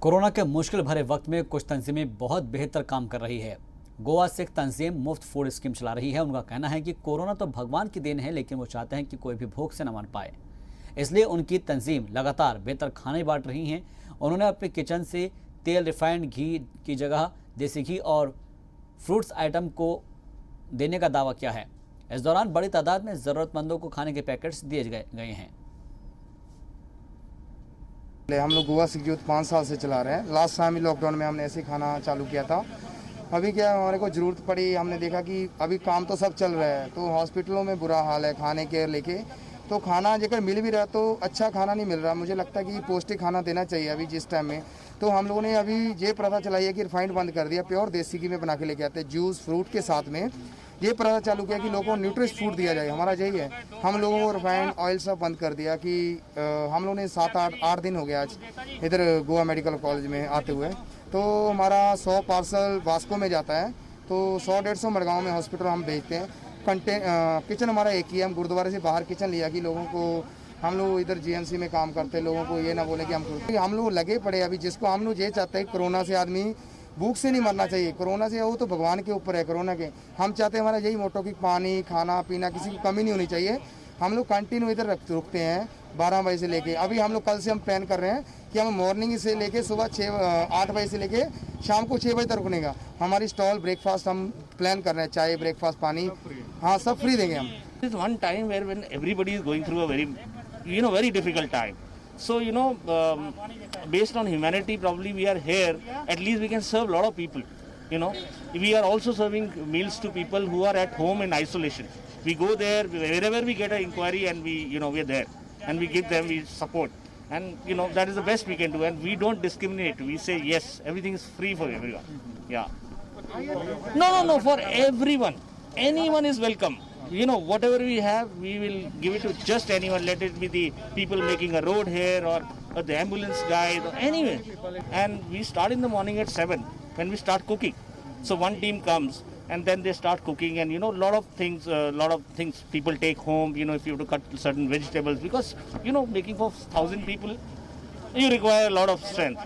Corona के मुश्किल भरे वक्त में कुछ तंजीमें बहुत बेहतर काम कर रही है। गोवा से एक तंजीम मुफ्त फूड स्कीम चला रही है। उनका कहना है कि कोरोना तो भगवान की देन है, लेकिन वो चाहते हैं कि कोई भी भूख से न मर पाए। इसलिए उनकी तंजीम लगातार बेहतर खाने बांट रही हैं। उन्होंने अपने किचन से तेल, रिफाइंड घी की जगह देसी घी और फ्रूट्स आइटम को देने का दावा किया है। इस दौरान बड़ी तादाद में ज़रूरतमंदों को खाने के पैकेट्स दिए गए हैं। हम लोग गोवा सिक्स यूथ 5 साल से चला रहे हैं। लास्ट टाइम ही लॉकडाउन में हमने ऐसे खाना चालू किया था। अभी क्या हमारे को ज़रूरत पड़ी, हमने देखा कि अभी काम तो सब चल रहा है, तो हॉस्पिटलों में बुरा हाल है खाने के लेके। तो खाना जेकर मिल भी रहा तो अच्छा खाना नहीं मिल रहा। मुझे लगता है कि पौष्टिक खाना देना चाहिए अभी जिस टाइम में। तो हम लोगों ने अभी ये प्रथा चलाई है कि रिफाइंड बंद कर दिया, प्योर देसी घी में बना के लेके आते हैं। जूस फ्रूट के साथ में ये प्रथा चालू किया कि लोगों को न्यूट्रिश फूड दिया जाए। हमारा यही है। हम लोगों को रिफाइंड ऑयल सब बंद कर दिया कि हम लोगों ने 7-8 दिन हो गया आज इधर गोवा मेडिकल कॉलेज में आते हुए। तो हमारा 100 पार्सल वास्को में जाता है, तो 100-150 मडगांव में हॉस्पिटल हम भेजते हैं। किचन हमारा एक ही है। हम गुरुद्वारे से बाहर किचन लिया कि लोगों को, हम लोग इधर जीएमसी में काम करते, लोगों को ये ना बोले कि हम लोग लगे पड़े अभी। जिसको हम लोग ये चाहते हैं कोरोना से आदमी भूख से नहीं मरना चाहिए। कोरोना से वो तो भगवान के ऊपर है। कोरोना के हम चाहते हैं, हमारा यही मोटो कि पानी खाना पीना किसी की कमी नहीं होनी चाहिए। हम लोग कंटिन्यू इधर रुकते हैं 12 बजे से लेके। अभी हम लोग कल से हम प्लान कर रहे हैं कि हम मॉर्निंग से लेके सुबह 8 बजे से लेके शाम को 6 बजे तक रुकने का हमारी स्टॉल। ब्रेकफास्ट हम प्लान कर रहे हैं, चाय ब्रेकफास्ट पानी, हाँ सब फ्री देंगे हम। This is one time where when everybody is going through a very difficult time. So based on humanity, probably we are here. At least we can serve a lot of people. We are also serving meals to people who are at home in isolation. We go there wherever we get an inquiry, and we are there, and we give them support. And that is the best we can do, and we don't discriminate. We say yes, everything is free for everyone. Yeah. No, for everyone. Anyone is welcome. Whatever we have, we will give it to just anyone. Let it be the people making a road here, or the ambulance guys, or anywhere. And we start in the morning at 7 when we start cooking. So one team comes and then they start cooking, and a lot of things people take home. If you have to cut certain vegetables, because making for 1,000 people, you require a lot of strength.